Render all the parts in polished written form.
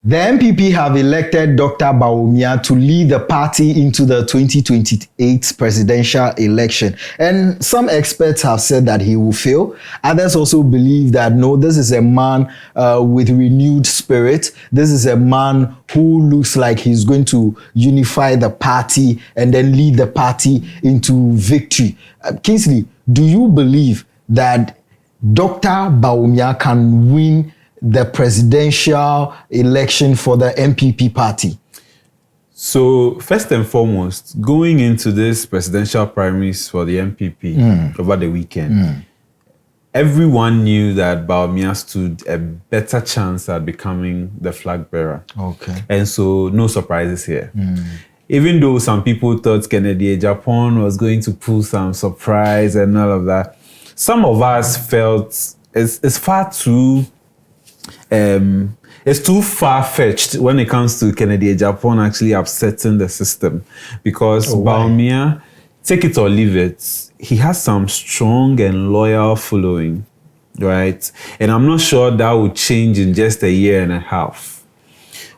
The MPP have elected Dr. Bawumia to lead the party into the 2028 presidential election. And some experts have said that he will fail. Others also believe that no, this is a man with renewed spirit. This is a man who looks like he's going to unify the party and then lead the party into victory. Kingsley, do you believe that Dr. Bawumia can win the presidential election for the MPP party? So first and foremost, going into this presidential primaries for the MPP over the weekend, everyone knew that Bawumia stood a better chance at becoming the flag bearer. Okay. And so no surprises here. Even though some people thought Kennedy Japan was going to pull some surprise and all of that, some of us felt it's far too it's too far-fetched when it comes to Kennedy Japan actually upsetting the system, because Bawumia, take it or leave it, he has some strong and loyal following, right? And I'm not sure that would change in just a year and a half.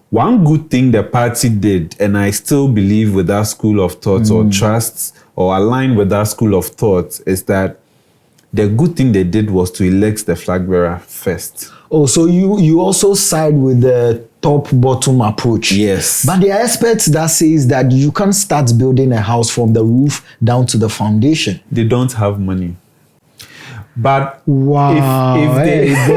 One good thing the party did, and I still believe with that school of thought or trust or align with that school of thought, is that the good thing they did was to elect the flag bearer first. Oh, so you also side with the top-bottom approach. Yes. But there are experts that says that you can't start building a house from the roof down to the foundation. They don't have money. But wow, it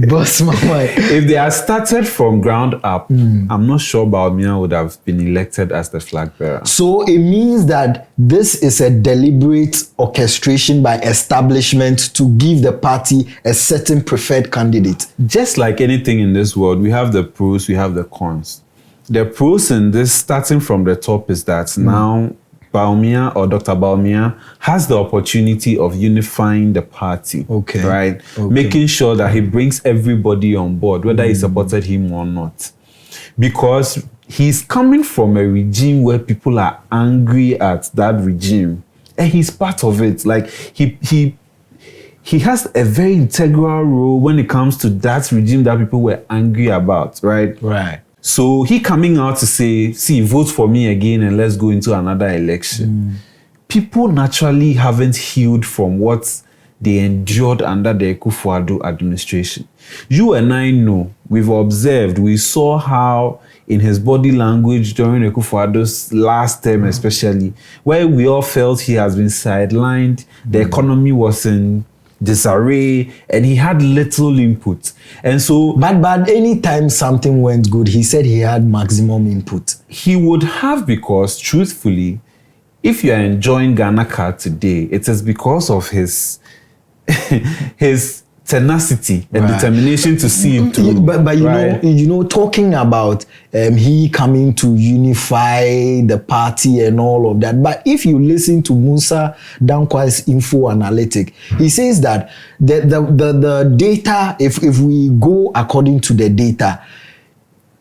burst my mind. If they had started from ground up, I'm not sure Bawumia would have been elected as the flag bearer. So it means that this is a deliberate orchestration by establishment to give the party a certain preferred candidate. Just like anything in this world, we have the pros, we have the cons. The pros in this, starting from the top, is that now Bawumia or Dr. Bawumia has the opportunity of unifying the party, right? Making sure that he brings everybody on board, whether he supported him or not. Because he's coming from a regime where people are angry at that regime, and he's part of it. Like he has a very integral role when it comes to that regime that people were angry about, right? Right. So he coming out to say, see, vote for me again and let's go into another election. People naturally haven't healed from what they endured under the Akufo Addo administration. You and I know, we've observed, we saw how in his body language during Akufo Addo's last term especially, where we all felt he has been sidelined, the economy was in disarray, and he had little input. And so but anytime something went good, he said he had maximum input. He would have, because truthfully, if you are enjoying Ghana Card today, it is because of his his tenacity and determination to see it through. But you know, talking about he coming to unify the party and all of that. But if you listen to Musa Dankwa's info analytic, he says that the data, if we go according to the data,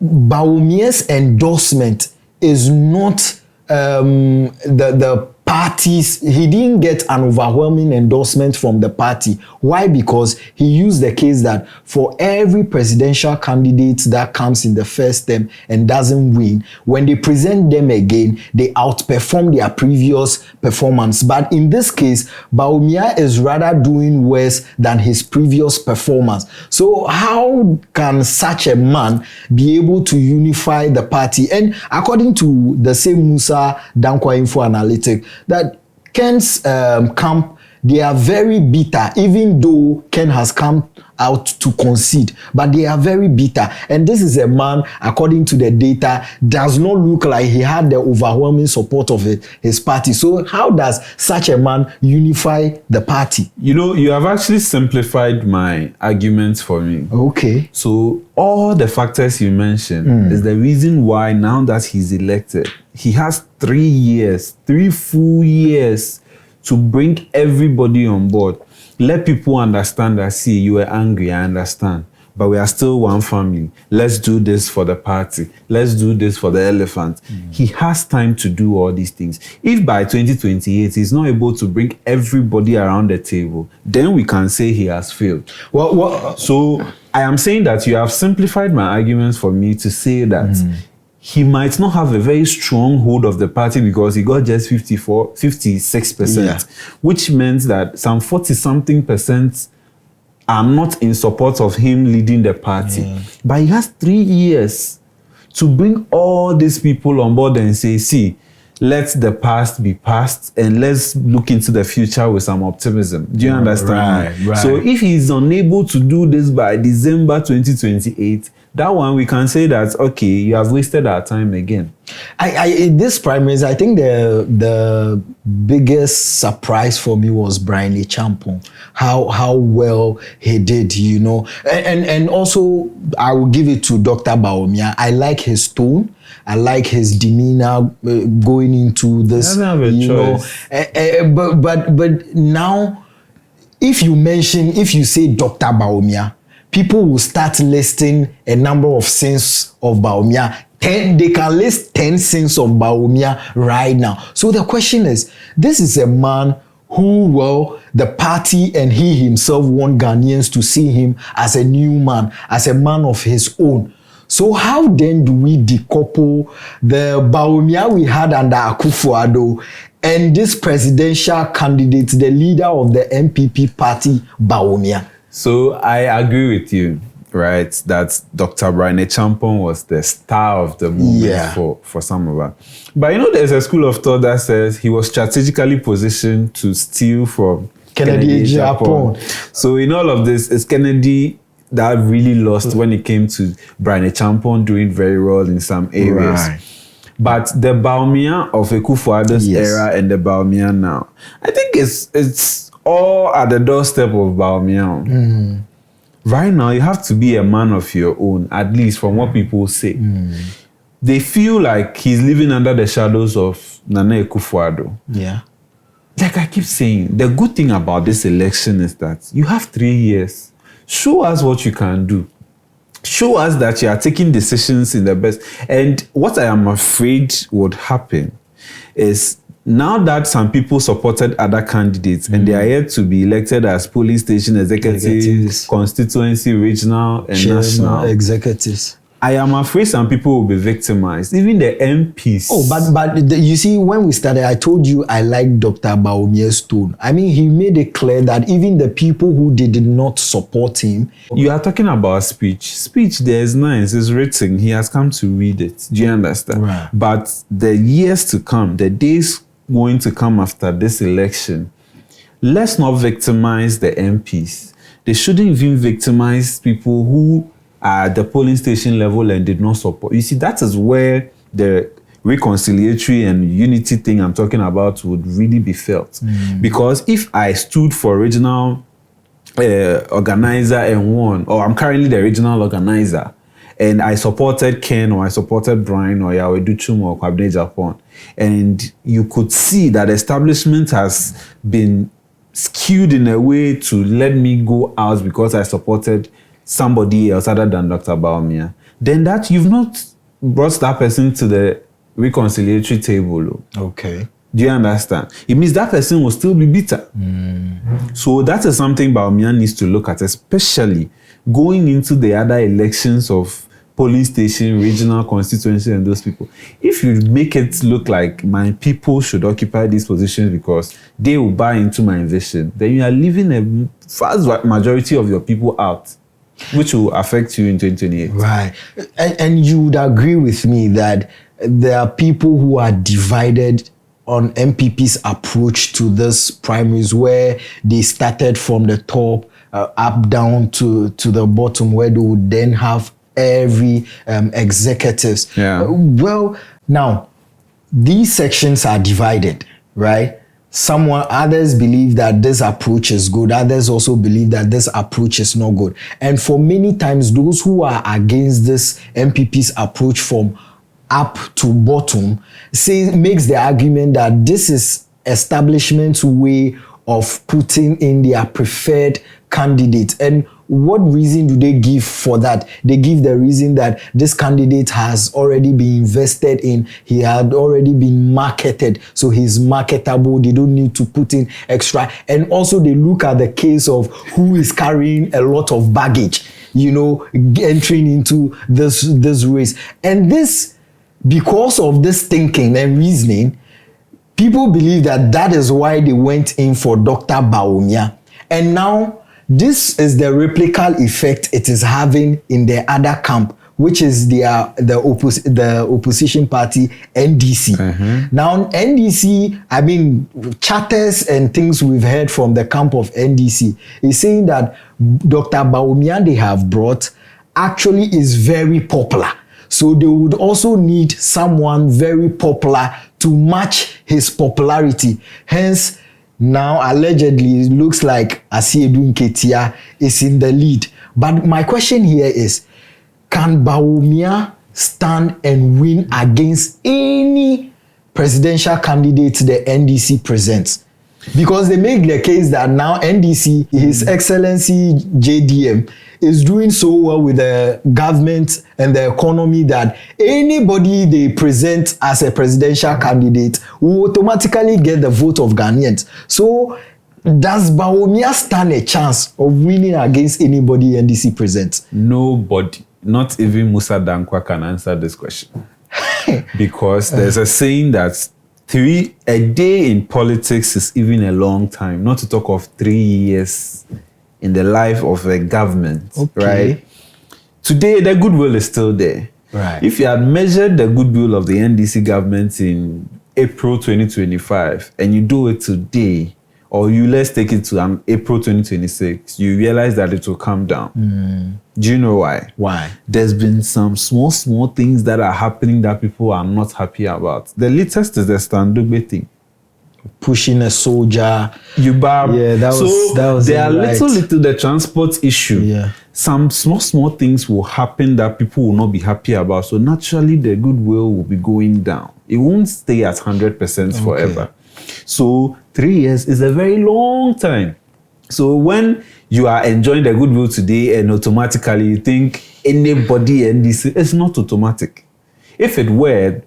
Bawumia's endorsement is not the parties. He didn't get an overwhelming endorsement from the party. Why? Because he used the case that for every presidential candidate that comes in the first term and doesn't win, when they present them again, they outperform their previous performance. But in this case, Bawumia is rather doing worse than his previous performance. So how can such a man be able to unify the party? And according to the same Musa Dankwa Info Analytic, that Ken's camp, they are very bitter, even though Ken has come out to concede, but they are very bitter. And this is a man, according to the data, does not look like he had the overwhelming support of his party. So how does such a man unify the party? You know, you have actually simplified my arguments for me. Okay. So all the factors you mentioned is the reason why now that he's elected, he has 3 full years to bring everybody on board. Let people understand that, see, you were angry, I understand. but we are still one family. Let's do this for the party. Let's do this for the elephant. He has time to do all these things. If by 2028 he's not able to bring everybody around the table, then we can say he has failed. So I am saying that you have simplified my arguments for me to say that he might not have a very strong hold of the party because he got just 56%, which meant that some 40-something% are not in support of him leading the party. But he has 3 years to bring all these people on board and say, see, let the past be past and let's look into the future with some optimism. Do you understand? Right. So if he's unable to do this by December 2028, that one we can say that, okay, you have wasted our time again. In this primaries, I think the biggest surprise for me was Brian Champon, how well he did, you know, and also I will give it to Dr. Bawumia. I like his tone. I like his demeanor going into this, you know. But now, if you say Dr. Bawumia, people will start listing a number of sins of Bawumia. They can list 10 sins of Bawumia right now. So the question is, this is a man who, well, the party and he himself want Ghanaians to see him as a new man, as a man of his own. So how then do we decouple the Bawumia we had under Akufo Addo and this presidential candidate, the leader of the MPP party, Bawumia? So I agree with you, right, that Dr. Brian Champon was the star of the movement for some of us. But you know, there's a school of thought that says he was strategically positioned to steal from Kennedy Japan. So in all of this, it's Kennedy that really lost when it came to Brian Champon doing very well in some areas. Right. But the Bawumia of Akufo Addo's era and the Bawumia now, I think it's all at the doorstep of Bawumia. Right now, you have to be a man of your own, at least from what people say. They feel like he's living under the shadows of Nana Akufo Addo. Yeah. Like I keep saying, the good thing about this election is that you have 3 years. Show us what you can do. Show us that you are taking decisions in the best. And what I am afraid would happen is now that some people supported other candidates and they are yet to be elected as polling station executives, constituency, regional, and national executives, I am afraid some people will be victimized, even the MPs. Oh, but you see, when we started, I told you I like Dr. Bawumia's tone. I mean, he made it clear that even the people who did not support him. You are talking about speech. Speech, there's nice, it's written. He has come to read it. Do you understand? Right. But the years to come, the days going to come after this election, let's not victimize the MPs. They shouldn't even victimize people who are at the polling station level and did not support. You see, that is where the reconciliatory and unity thing I'm talking about would really be felt. Because if I stood for regional organizer and won, or I'm currently the regional organizer, and I supported Ken, or I supported Brian, or Yahweh Duchum, or Kwabene Japan, and you could see that establishment has been skewed in a way to let me go out because I supported somebody else other than Dr. Bawumia, then that you've not brought that person to the reconciliatory table. Okay. Do you understand? It means that person will still be bitter. So that is something Bawumia needs to look at, especially going into the other elections of polling station, regional constituency, and those people. If you make it look like my people should occupy these positions because they will buy into my vision, then you are leaving a vast majority of your people out, which will affect you in 2028. Right. And you would agree with me that there are people who are divided on MPP's approach to this primaries, where they started from the top up down to the bottom, where they would then have every executives. Well, now, these sections are divided, right? Others believe that this approach is good. Others also believe that this approach is not good. And for many times, those who are against this MPP's approach from up to bottom makes the argument that this is establishment's way of putting in their preferred candidate. And what reason do they give for that? They give the reason that this candidate has already been invested in, he had already been marketed, so he's marketable, they don't need to put in extra. And also they look at the case of who is carrying a lot of baggage, you know, entering into this race. And this, because of this thinking and reasoning, people believe that that is why they went in for Dr. Bawumia. And now this is the replical effect it is having in the other camp, which is the opposition party, NDC. Now, NDC, I mean, chatters and things we've heard from the camp of NDC is saying that Dr. Bawumia they have brought actually is very popular. So they would also need someone very popular to match his popularity. Hence, now, allegedly, it looks like Asiedu Nketia is in the lead. But my question here is, can Bawumia stand and win against any presidential candidate the NDC presents? Because they make the case that now NDC, His Excellency JDM, is doing so well with the government and the economy that anybody they present as a presidential candidate will automatically get the vote of Ghanaians. So does Bawumia stand a chance of winning against anybody NDC presents? Nobody, not even Musa Dankwa, can answer this question. Because there's a saying that a day in politics is even a long time, not to talk of 3 years in the life of a government, right? Today, the goodwill is still there. Right. If you had measured the goodwill of the NDC government in April 2025 and you do it today, or let's take it to April 2026, you realize that it will come down. Do you know why? Why? There's been some small things that are happening that people are not happy about. The latest is the Standugbe thing. Pushing a soldier. Yeah, that was there are little the transport issue. Yeah. Some small things will happen that people will not be happy about. So naturally, the goodwill will be going down. It won't stay at 100% forever. So 3 years is a very long time. So when you are enjoying the goodwill today and automatically you think anybody NDC, it's not automatic. If it were,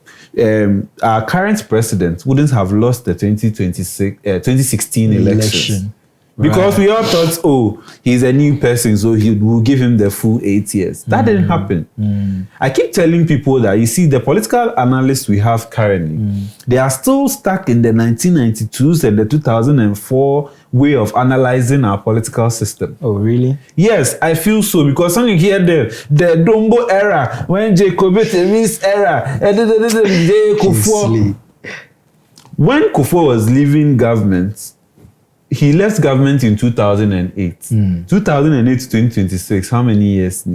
our current president wouldn't have lost the 2016 elections. Because we all thought, oh, he's a new person, so we'll give him the full 8 years. That didn't happen. I keep telling people that, you see, the political analysts we have currently, they are still stuck in the 1992s and the 2004 way of analyzing our political system. Oh, really? Yes, I feel so, because when you hear the Dombo era, when Jacobit's era, Akufo, when Akufo was leaving government, he left government in 2008. 2008 to 2026, how many years?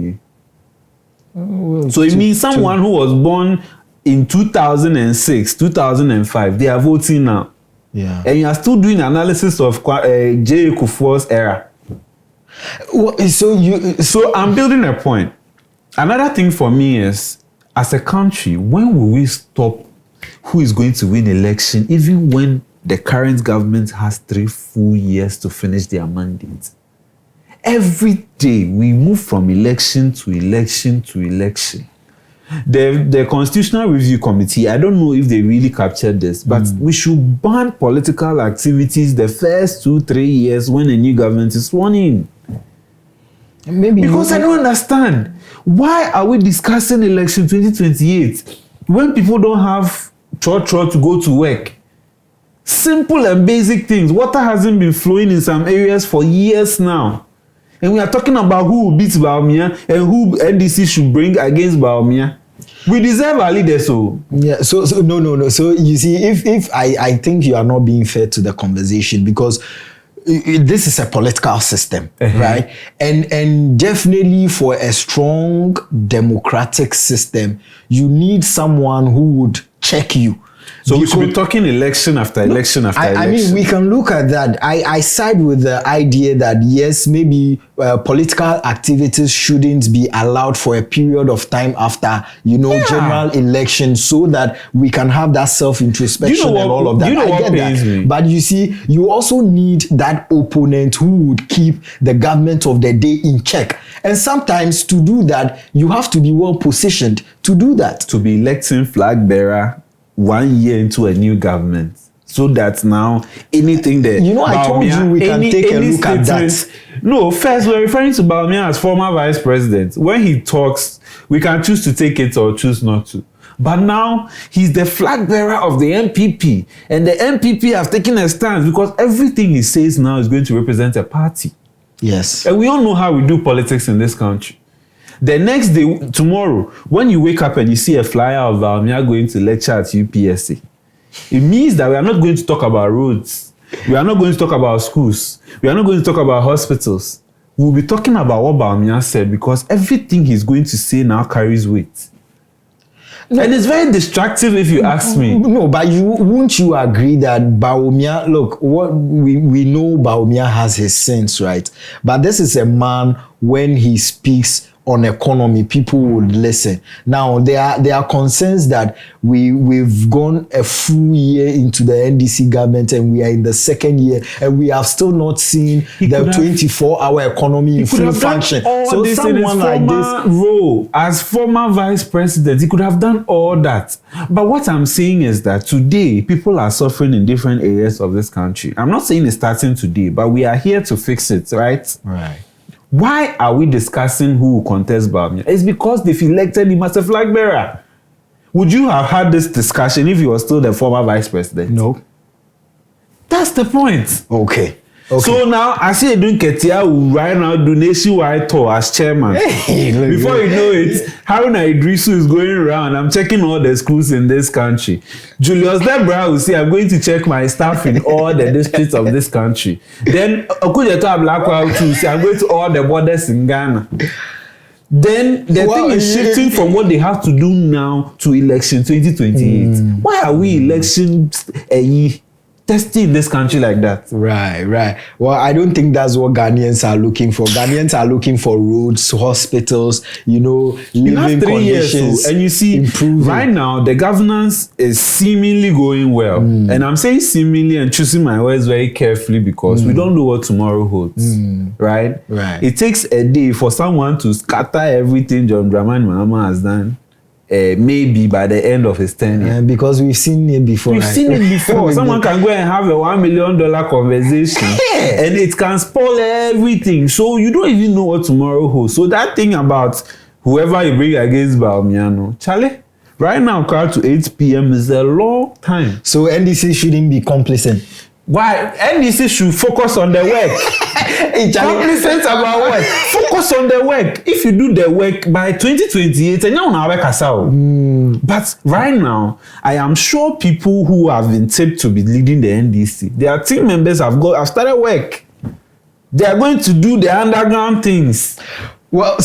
So it means someone who was born in 2006, 2005, they are voting now. Yeah. And you are still doing analysis of J. Kufuor's era. So I'm building a point. Another thing for me is, as a country, when will we stop who is going to win election, even when the current government has 3 full years to finish their mandate? Every day we move from election to election to election. The Constitutional Review Committee, I don't know if they really captured this, but we should ban political activities the first 2-3 years when a new government is sworn in. Maybe because I don't understand. Why are we discussing election 2028 when people don't have trot to go to work? Simple and basic things. Water hasn't been flowing in some areas for years now. And we are talking about who will beat Bawumia and who NDC should bring against Bawumia. We deserve our leaders, so. Yeah, so no. So you see, if I think you are not being fair to the conversation, because this is a political system, right? And definitely for a strong democratic system, you need someone who would check you. So we should be talking election after election after election. I mean, we can look at that. I side with the idea that yes, maybe political activities shouldn't be allowed for a period of time after, general elections, so that we can have that self-introspection and all of that. I get that. But you see, you also need that opponent who would keep the government of the day in check. And sometimes to do that, you have to be well positioned to do that. To be electing flag bearer 1 year into a new government, so that now anything that I told you we can take a look at that. No, first we're referring to Bawumia as former vice president. When he talks, we can choose to take it or choose not to. But now he's the flag bearer of the NPP, and the NPP have taken a stance because everything he says now is going to represent a party. Yes, and we all know how we do politics in this country. The next day, tomorrow, when you wake up and you see a flyer of Bawumia going to lecture at UPSA, it means that we are not going to talk about roads. We are not going to talk about schools. We are not going to talk about hospitals. We'll be talking about what Bawumia said, because everything he's going to say now carries weight. No, and it's very distractive if you ask me. No, but won't you agree that Bawumia, look, what we know Bawumia has his sins, right? But this is a man, when he speaks on economy, people would listen. Now, there are concerns that we've gone a full year into the NDC government and we are in the second year and we have still not seen the 24-hour economy in full function. So someone like this role as former vice president, he could have done all that. But what I'm saying is that today people are suffering in different areas of this country. I'm not saying it's starting today, but we are here to fix it, right? Right. Why are we discussing who will contest Bawumia? It's because they've elected him as a flag bearer. Would you have had this discussion if you were still the former vice president? No. That's the point. Okay. So now, I see Edun Ketia will right now do nationwide tour as chairman. Before you know it, Haruna Idrisu is going around. I'm checking all the schools in this country. Julius Debra will say, I'm going to check my staff in all the districts of this country. Then Okujeto Ablakwa will say, I'm going to all the borders in Ghana. Then the thing is shifting from what they have to do now to election 2028. Why are we election testing in this country like that? Right. Well, I don't think that's what Ghanaians are looking for. Ghanaians are looking for roads, hospitals, living conditions. And you see, improving. Right now, the governance is seemingly going well. And I'm saying seemingly and choosing my words very carefully because we don't know what tomorrow holds. Right? It takes a day for someone to scatter everything John Dramani Mahama has done. Maybe by the end of his tenure. Because we've seen it before. We've seen it before. Someone can go and have a $1 million conversation and it can spoil everything. So you don't even know what tomorrow holds. So that thing about whoever you bring against Bawumia, Charlie, right now, crowd to 8 p.m. is a long time. So NDC shouldn't be complacent. Why? NDC should focus on the work. Complacent about what? Focus on the work. If you do the work by 2028, and now but right now, I am sure people who have been tipped to be leading the NDC, their team members have started work. They are going to do the underground things. Well,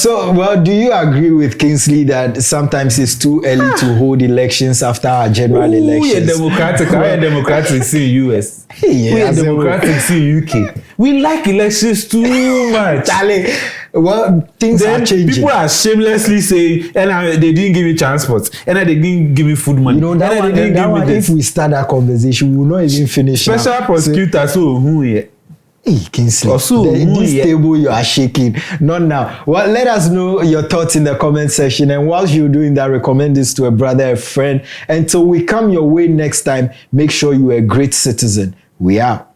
do you agree with Kingsley that sometimes it's too early to hold elections after our general elections? We're democratic in US. We're democratic in UK. We like elections too much. Charlie, well, things are changing. People are shamelessly saying, and they didn't give me transport, and they didn't give me food money. If we start that conversation, we will not even finish. Special prosecutor, Hey, Kingsley, this table you are shaking. Not now. Well, let us know your thoughts in the comment section. And whilst you're doing that, recommend this to a brother, a friend. Until we come your way next time, make sure you're a great citizen. We are.